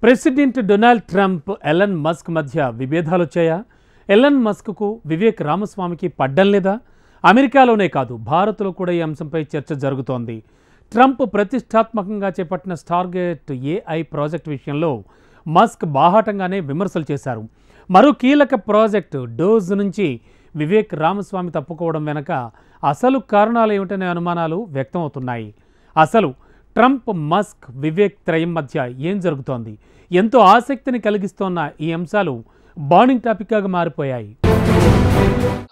President Donald Trump, Elon Musk మధ్య విభేదాలొచ్చాయా? Elon మస్క్కు Vivek రామస్వామికి పడ్డం లేదా? అమెరికాలోనే కాదు, భారత్లో కూడా ఈ అంశంపై చర్చ జరుగుతోంది. ట్రంప్ ప్రతిష్టాత్మకంగా చేపట్టిన స్టార్గేట్ ఏఐ ప్రాజెక్ట్ విషయంలో మస్క్ బాహాటంగానే విమర్శలు చేశారు. మరో కీలక ప్రాజెక్టు డోజ్ నుంచి వివేక్ రామస్వామి తప్పుకోవడం వెనక అసలు కారణాలు ఏమిటనే అనుమానాలు వ్యక్తమవుతున్నాయి. అసలు ట్రంప్, మస్క్, వివేక్ త్రయం మధ్య ఏం జరుగుతోంది? ఎంతో ఆసక్తిని కలిగిస్తోన్న ఈ అంశాలు బర్నింగ్ టాపిక్గా మారిపోయాయి.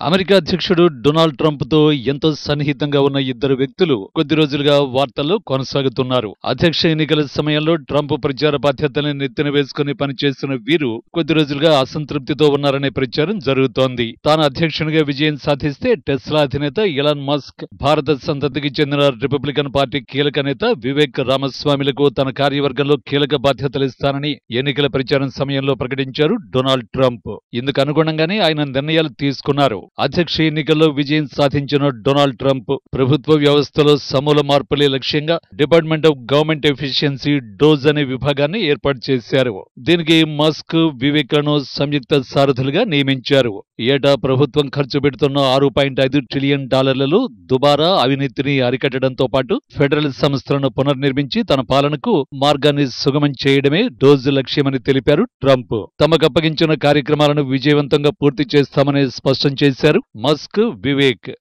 అమెరికా అధ్యక్షుడు డొనాల్డ్ ట్రంప్ తో ఎంతో సన్నిహితంగా ఉన్న ఇద్దరు వ్యక్తులు కొద్ది రోజులుగా వార్తల్లో కొనసాగుతున్నారు. అధ్యక్ష ఎన్నికల సమయంలో ట్రంప్ ప్రచార బాధ్యతల్ని నెత్తిన వేసుకుని పనిచేస్తున్న వీరు కొద్ది రోజులుగా అసంతృప్తితో ఉన్నారనే ప్రచారం జరుగుతోంది. తాను అధ్యక్షునిగా విజయం సాధిస్తే టెస్లా అధినేత ఎలాన్ మస్క్, భారత సంతతికి చెందిన రిపబ్లికన్ పార్టీ కీలక నేత వివేక్ రామస్వామిలకు తన కార్యవర్గంలో కీలక బాధ్యతలు ఇస్తానని ఎన్నికల ప్రచారం సమయంలో ప్రకటించారు డొనాల్డ్ ట్రంప్. ఇందుకు అనుగుణంగానే ఆయన నిర్ణయాలు తీసుకున్నారు. అధ్యక్ష ఎన్నికల్లో విజయం సాధించిన డొనాల్డ్ ట్రంప్ ప్రభుత్వ వ్యవస్థలో సమూల మార్పులే లక్ష్యంగా department of government efficiency DOGE అనే విభాగాన్ని ఏర్పాటు చేశారు. దీనికి మస్క్, వివేక్ లను సంయుక్త సారథులుగా నియమించారు. ఏటా ప్రభుత్వం ఖర్చు పెడుతున్న $6.5 ట్రిలియన్ దుబారా అవినీతిని అరికట్టడంతో పాటు ఫెడరల్ సంస్థలను పునర్నిర్మించి తన పాలనకు మార్గాన్ని సుగమం చేయడమే డోజ్ లక్ష్యమని తెలిపారు ట్రంప్. తమకప్పగించిన కార్యక్రమాలను విజయవంతంగా పూర్తి చేస్తామని స్పష్టం చేశారు మస్క్, వివేక్.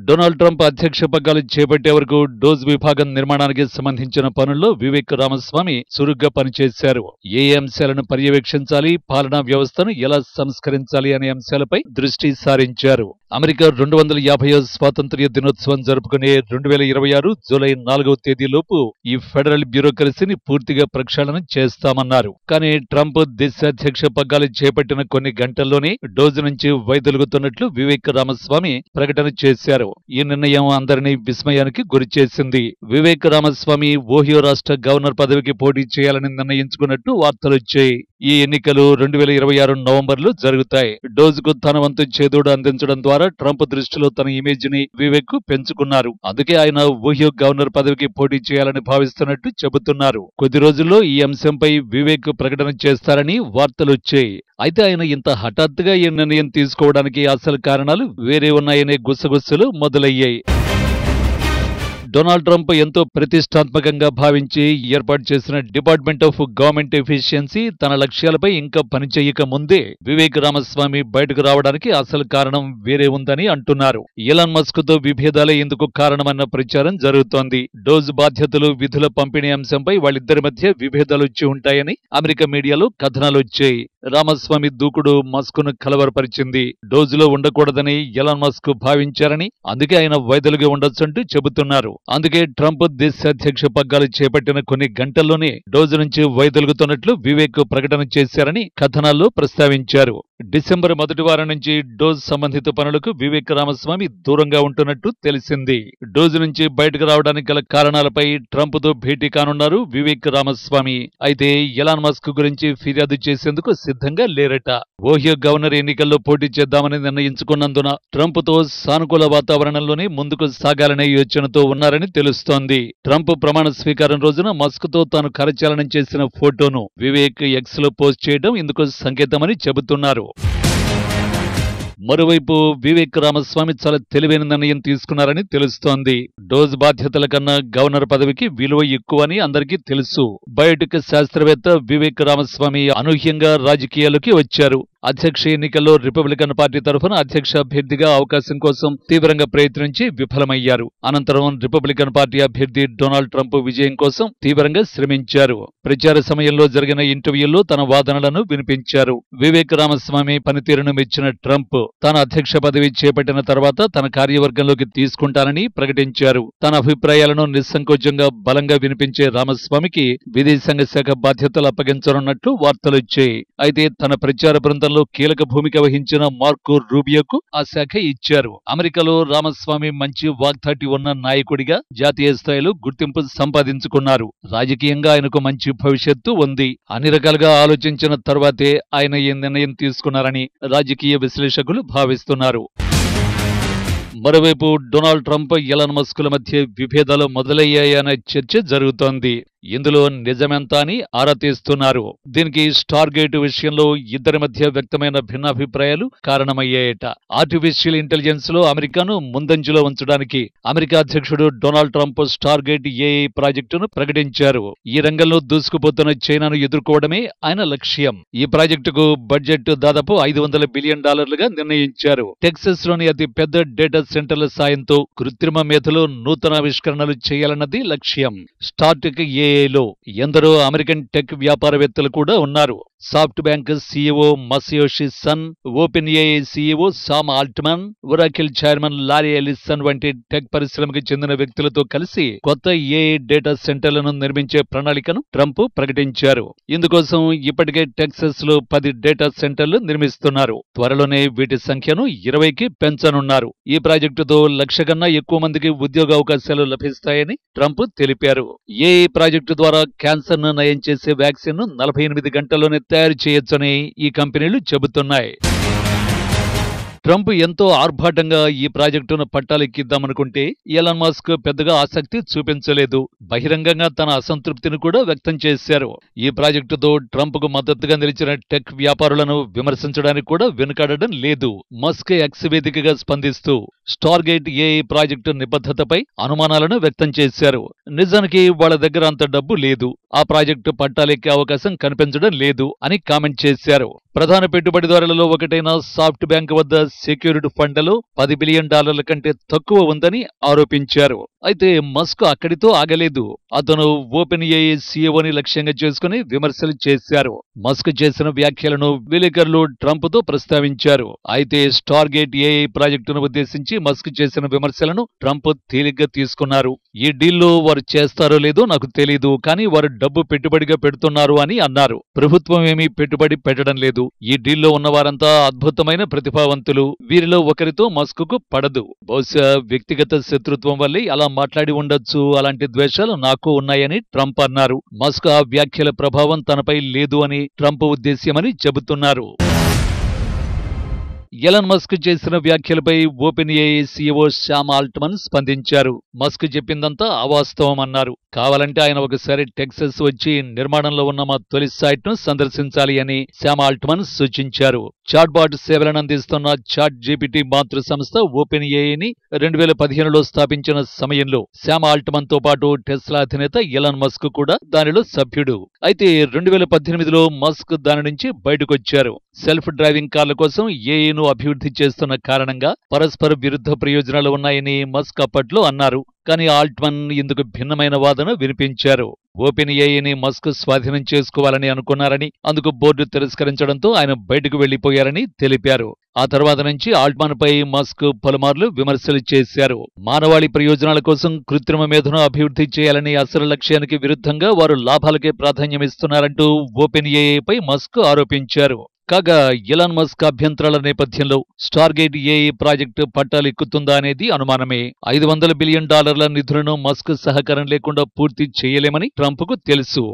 డొనాల్డ్ ట్రంప్ అధ్యక్ష పగ్గాలు చేపట్టే వరకు డోజ్ విభాగం నిర్మాణానికి సంబంధించిన పనుల్లో వివేక్ రామస్వామి చురుగ్గా పనిచేశారు. ఏ అంశాలను పర్యవేక్షించాలి, పాలనా వ్యవస్థను ఎలా సంస్కరించాలి అనే అంశాలపై దృష్టి సారించారు. అమెరికా 250వ స్వాతంత్ర్య దినోత్సవం జరుపుకునే 2026 జూలై 4వ తేదీలోపు ఈ ఫెడరల్ బ్యూరోక్రసీని పూర్తిగా ప్రక్షాళన చేస్తామన్నారు. కానీ ట్రంప్ దేశాధ్యక్ష పగ్గాలు చేపట్టిన కొన్ని గంటల్లోనే డోజ్ నుంచి వైదొలుగుతున్నట్లు వివేక్ రామస్వామి ప్రకటన చేశారు. ఈ నిర్ణయం అందరినీ విస్మయానికి గురిచేసింది. వివేక్ రామస్వామి ఓహియో రాష్ట్ర గవర్నర్ పదవికి పోటీ చేయాలని నిర్ణయించుకున్నట్టు వార్తలొచ్చాయి. ఈ ఎన్నికలు 2026 నవంబర్లో జరుగుతాయి. డోజ్కు తన వంతు చేదోడు అందించడం ద్వారా ట్రంప్ దృష్టిలో తన ఇమేజ్ ని వివేక్ పెంచుకున్నారు. అందుకే ఆయన ఓహియో గవర్నర్ పదవికి పోటీ చేయాలని భావిస్తున్నట్టు చెబుతున్నారు. కొద్ది రోజుల్లో ఈ అంశంపై వివేక్ ప్రకటన చేస్తారని వార్తలొచ్చాయి. అయితే ఆయన ఇంత హఠాత్తుగా ఈ నిర్ణయం తీసుకోవడానికి అసలు కారణాలు వేరే ఉన్నాయనే గుసగుసలు మొదలయ్యాయి. డొనాల్డ్ ట్రంప్ ఎంతో ప్రతిష్టాత్మకంగా భావించి ఏర్పాటు చేసిన డిపార్ట్మెంట్ ఆఫ్ గవర్నమెంట్ ఎఫిషియన్సీ తన లక్ష్యాలపై ఇంకా పనిచేయక ముందే వివేక్ రామస్వామి బయటకు రావడానికి అసలు కారణం వేరే ఉందని అంటున్నారు. ఎలాన్ మస్క్ తో విభేదాలే ఇందుకు కారణమన్న ప్రచారం జరుగుతోంది. డోజ్ బాధ్యతలు, విధుల పంపిణీ అంశంపై వాళ్ళిద్దరి మధ్య విభేదాలొచ్చి ఉంటాయని అమెరికా మీడియాలో కథనాలొచ్చాయి. రామస్వామి దూకుడు మస్క్ ను కలవరపరిచింది. డోజ్లో ఉండకూడదని ఎలాన్ మస్క్ భావించారని, అందుకే ఆయన వైదొలిగి ఉండొచ్చంటూ చెబుతున్నారు. అందుకే ట్రంప్ దేశాధ్యక్ష పగ్గాలు చేపట్టిన కొన్ని గంటల్లోనే డోజ్ నుంచి వైదొలుగుతున్నట్లు వివేక్ ప్రకటన చేశారని కథనాల్లో ప్రస్తావించారు. డిసెంబర్ మొదటి వారం నుంచి డోజ్ సంబంధిత పనులకు వివేక్ రామస్వామి దూరంగా ఉంటున్నట్టు తెలిసింది. డోజ్ నుంచి బయటకు రావడానికి గల కారణాలపై ట్రంప్ తో భేటీ కానున్నారు వివేక్ రామస్వామి. అయితే ఎలాన్ మస్క్ గురించి ఫిర్యాదు చేసేందుకు సిద్ధంగా లేరట. ఓహియో గవర్నర్ ఎన్నికల్లో పోటీ చేద్దామని నిర్ణయించుకున్నందున ట్రంప్ తో సానుకూల వాతావరణంలోనే ముందుకు సాగాలనే యోచనతో ఉన్నారని తెలుస్తోంది. ట్రంప్ ప్రమాణ స్వీకారం రోజున మస్క్ తో తాను కరచాలనం చేసిన ఫోటోను వివేక్ ఎక్స్ లో పోస్ట్ చేయడం ఇందుకు సంకేతమని చెబుతున్నారు. మరోవైపు వివేక్ రామస్వామి చాలా తెలివైన నిర్ణయం తీసుకున్నారని తెలుస్తోంది. డోజ్ బాధ్యతల కన్నా గవర్నర్ పదవికి విలువ ఎక్కువని అందరికీ తెలుసు. బయోటెక్ శాస్త్రవేత్త వివేక్ రామస్వామి అనూహ్యంగా రాజకీయాల్లోకి వచ్చారు. అధ్యక్ష ఎన్నికల్లో రిపబ్లికన్ పార్టీ తరఫున అధ్యక్ష అభ్యర్థిగా అవకాశం కోసం తీవ్రంగా ప్రయత్నించి విఫలమయ్యారు. అనంతరం రిపబ్లికన్ పార్టీ అభ్యర్థి డొనాల్డ్ ట్రంప్ విజయం కోసం తీవ్రంగా శ్రమించారు. ప్రచార సమయంలో జరిగిన ఇంటర్వ్యూల్లో తన వాదనలను వినిపించారు. వివేక్ రామస్వామి పనితీరును మెచ్చిన ట్రంప్ తన అధ్యక్ష పదవి చేపట్టిన తర్వాత తన కార్యవర్గంలోకి తీసుకుంటానని ప్రకటించారు. తన అభిప్రాయాలను నిస్సంకోచంగా బలంగా వినిపించే రామస్వామికి విదేశాంగ శాఖ బాధ్యతలు అప్పగించనున్నట్లు వార్తలొచ్చాయి. అయితే తన ప్రచార బృందంలో కీలక భూమిక వహించిన మార్కో రూబియోకు ఆ శాఖ ఇచ్చారు. అమెరికాలో రామస్వామి మంచి వాగ్దాటి ఉన్న నాయకుడిగా జాతీయ స్థాయిలో గుర్తింపు సంపాదించుకున్నారు. రాజకీయంగా ఆయనకు మంచి భవిష్యత్తు ఉంది. అన్ని రకాలుగా ఆలోచించిన తర్వాతే ఆయన ఈ నిర్ణయం తీసుకున్నారని రాజకీయ విశ్లేషకులు భావిస్తున్నారు. మరోవైపు డొనాల్డ్ ట్రంప్, ఎలాన్ మస్కుల మధ్య విభేదాలు మొదలయ్యాయనే చర్చ జరుగుతోంది. ఇందులో నిజమెంత అని ఆరా తీస్తున్నారు. దీనికి స్టార్గేట్ విషయంలో ఇద్దరి మధ్య వ్యక్తమైన భిన్నాభిప్రాయాలు కారణమయ్యాయట. ఆర్టిఫిషియల్ ఇంటెలిజెన్స్ లో అమెరికాను ముందంజలో ఉంచడానికి అమెరికా అధ్యక్షుడు డొనాల్డ్ ట్రంప్ స్టార్గేట్ ఏఐ ప్రాజెక్టును ప్రకటించారు. ఈ రంగంలో దూసుకుపోతున్న చైనాను ఎదుర్కోవడమే ఆయన లక్ష్యం. ఈ ప్రాజెక్టుకు బడ్జెట్ దాదాపు $500 బిలియన్ నిర్ణయించారు. టెక్సస్ లోని అతి పెద్ద డేటా సెంటర్ల సాయంతో కృత్రిమ మేధలో నూతనావిష్కరణలు చేయాలన్నది లక్ష్యం. స్టార్టెక్ ఏఐలో ఎందరో అమెరికన్ టెక్ వ్యాపారవేత్తలు కూడా ఉన్నారు. SoftBank CEO Masayoshi Son, OpenAI CEO Sam Altman, Oracle chairman Larry Ellison వంటి టెక్ పరిశ్రమకు చెందిన వ్యక్తులతో కలిసి కొత్త ఏఐ డేటా సెంటర్లను నిర్మించే ప్రణాళికను ట్రంప్ ప్రకటించారు. ఇందుకోసం ఇప్పటికే టెక్సస్ లో 10 డేటా సెంటర్లు నిర్మిస్తున్నారు. త్వరలోనే వీటి సంఖ్యను 20కి పెంచనున్నారు. ఈ ప్రాజెక్టుతో 1,00,000 కన్నా ఎక్కువ మందికి ఉద్యోగావకాశాలు లభిస్తాయని ట్రంప్ తెలిపారు. ఏఐ ప్రాజెక్టు ద్వారా క్యాన్సర్ ను నయం చేసే వ్యాక్సిన్ ను 48 గంటల్లోనే తయారు చేయొచ్చని ఈ కంపెనీలు చెబుతున్నాయి. ట్రంప్ ఎంతో ఆర్భాటంగా ఈ ప్రాజెక్టును పట్టాలెక్కిద్దామనుకుంటే ఎలాన్ మస్క్ పెద్దగా ఆసక్తి చూపించలేదు. బహిరంగంగా తన అసంతృప్తిని కూడా వ్యక్తం చేశారు. ఈ ప్రాజెక్టుతో ట్రంప్కు మద్దతుగా నిలిచిన టెక్ వ్యాపారులను విమర్శించడానికి కూడా వెనుకాడడం లేదు. మస్క్ ఎక్స్ వేదికగా స్పందిస్తూ స్టార్గేట్ ఏఐ ప్రాజెక్టు నిబద్ధతపై అనుమానాలను వ్యక్తం చేశారు. నిజానికి వాళ్ల దగ్గర అంత డబ్బు లేదు, ఆ ప్రాజెక్టు పట్టాలెక్కే అవకాశం కనిపించడం లేదు అని కామెంట్ చేశారు. ప్రధాన పెట్టుబడిదారులలో ఒకటైన సాఫ్ట్ బ్యాంక్ వద్ద సెక్యూరిటీ ఫండ్లలో $10 బిలియన్ కంటే తక్కువ ఉందని ఆరోపించారు. అయితే మస్క్ అక్కడితో ఆగలేదు. అతను ఓపెన్ ఏఐ సీఈఓని లక్ష్యంగా చేసుకుని విమర్శలు చేశారు. మస్క్ చేసిన వ్యాఖ్యలను విలేకరులు ట్రంప్తో ప్రస్తావించారు. అయితే స్టార్గేట్ ఏఐ ప్రాజెక్టును ఉద్దేశించి మస్క్ చేసిన విమర్శలను ట్రంప్ తేలిగ్గా తీసుకున్నారు. ఈ డీల్లో వారు చేస్తారో లేదో నాకు తెలీదు, కానీ వారు డబ్బు పెట్టుబడిగా పెడుతున్నారు అని అన్నారు. ప్రభుత్వం ఏమీ పెట్టుబడి పెట్టడం లేదు. ఈ డీల్లో ఉన్నవారంతా అద్భుతమైన ప్రతిభావంతులు. వీరిలో ఒకరితో మస్క్కు పడదు. బహుశా వ్యక్తిగత శత్రుత్వం వల్లే అలా మాట్లాడి ఉండొచ్చు. అలాంటి ద్వేషాలు నాకు ఉన్నాయని ట్రంప్ అన్నారు. మస్క్ ఆ వ్యాఖ్యల ప్రభావం తనపై లేదు అని ట్రంప్ ఉద్దేశ్యమని చెబుతున్నారు. ఎలాన్ మస్క్ చేసిన వ్యాఖ్యలపై OpenAI CEO Sam Altman స్పందించారు. మస్క్ చెప్పిందంతా అవాస్తవం అన్నారు. కావాలంటే ఆయన ఒకసారి టెక్సస్ వచ్చి నిర్మాణంలో ఉన్న మా తొలి సైట్ ను సందర్శించాలి అని సామ్ ఆల్ట్మన్ సూచించారు. చాట్బాట్ సేవలను అందిస్తున్న చాట్ జీపీటీ మాతృ సంస్థ ఓపెన్ ఏఐని 2015లో స్థాపించిన సమయంలో సామ్ ఆల్ట్మన్ తో పాటు టెస్లా అధినేత ఎలాన్ మస్క్ కూడా దానిలో సభ్యుడు. అయితే 2018లో మస్క్ దాని నుంచి బయటకొచ్చారు. సెల్ఫ్ డ్రైవింగ్ కార్ల కోసం ఏఐను అభివృద్ధి చేస్తున్న కారణంగా పరస్పర విరుద్ధ ప్రయోజనాలు ఉన్నాయని మస్క్ అప్పట్లో అన్నారు. కానీ ఆల్ట్మన్ ఇందుకు భిన్నమైన వాదన వినిపించారు. ఓపెన్ ఏఐని మస్క్ స్వాధీనం చేసుకోవాలని అనుకున్నారని, అందుకు బోర్డు తిరస్కరించడంతో ఆయన బయటకు వెళ్లిపోయారని తెలిపారు. ఆ తర్వాత నుంచి ఆల్ట్మన్ పై మస్క్ పలుమార్లు విమర్శలు చేశారు. మానవాళి ప్రయోజనాల కోసం కృత్రిమ మేధను అభివృద్ధి చేయాలని అసలు లక్ష్యానికి విరుద్ధంగా వారు లాభాలకే ప్రాధాన్యమిస్తున్నారంటూ ఓపెన్ ఏఐపై మస్క్ ఆరోపించారు. కాగా ఎలాన్ మస్క్ అభ్యంతరాల నేపథ్యంలో స్టార్గేట్ ఏఐ ప్రాజెక్టు పట్టాలెక్కుతుందా అనేది అనుమానమే. $500 బిలియన్ నిధులను మస్క్ సహకారం లేకుండా పూర్తి చేయలేమని ట్రంప్కు తెలుసు.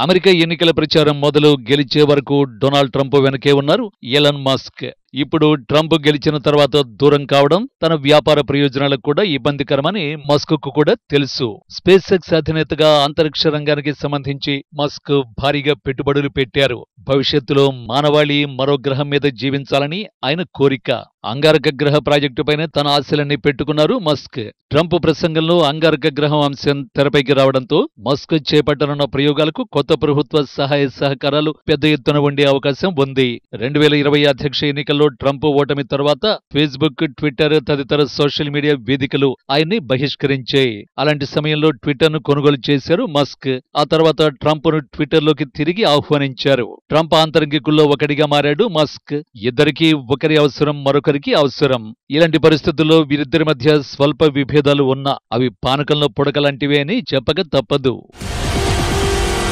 అమెరికా ఎన్నికల ప్రచారం మొదలు గెలిచే వరకు డొనాల్డ్ ట్రంప్ వెనకే ఉన్నారు ఎలాన్ మస్క్. ఇప్పుడు ట్రంప్ గెలిచిన తర్వాత దూరం కావడం తన వ్యాపార ప్రయోజనాలకు కూడా ఇబ్బందికరమని మస్క్కు కూడా తెలుసు. స్పేస్ ఎక్స్ అధినేతగా అంతరిక్ష రంగానికి సంబంధించి మస్క్ భారీగా పెట్టుబడులు పెట్టారు. భవిష్యత్తులో మానవాళి మరో గ్రహం మీద జీవించాలని ఆయన కోరిక. అంగారక గ్రహ ప్రాజెక్టుపైనే తన ఆశలన్నీ పెట్టుకున్నారు మస్క్. ట్రంప్ ప్రసంగంలో అంగారక గ్రహం అంశం తెరపైకి రావడంతో మస్క్ చేపట్టనున్న ప్రయోగాలకు కొత్త ప్రభుత్వ సహాయ సహకారాలు పెద్ద ఎత్తున ఉండే అవకాశం ఉంది. 2020 అధ్యక్ష ఎన్నికల్లో ట్రంప్ ఓటమి తర్వాత ఫేస్బుక్, ట్విట్టర్ తదితర సోషల్ మీడియా వేదికలు ఆయన్ని బహిష్కరించాయి. అలాంటి సమయంలో ట్విట్టర్ ను కొనుగోలు చేశారు మస్క్. ఆ తర్వాత ట్రంప్ ను ట్విట్టర్ లోకి తిరిగి ఆహ్వానించారు. ట్రంప్ ఆంతరంగికుల్లో ఒకటిగా మారాడు మస్క్. ఇద్దరికీ ఒకరి అవసరం, మరొకరికి అవసరం. ఇలాంటి పరిస్థితుల్లో వీరిద్దరి మధ్య స్వల్ప విభేదాలు ఉన్నా అవి పానకంలో పుడకలాంటివే అని చెప్పక తప్పదు.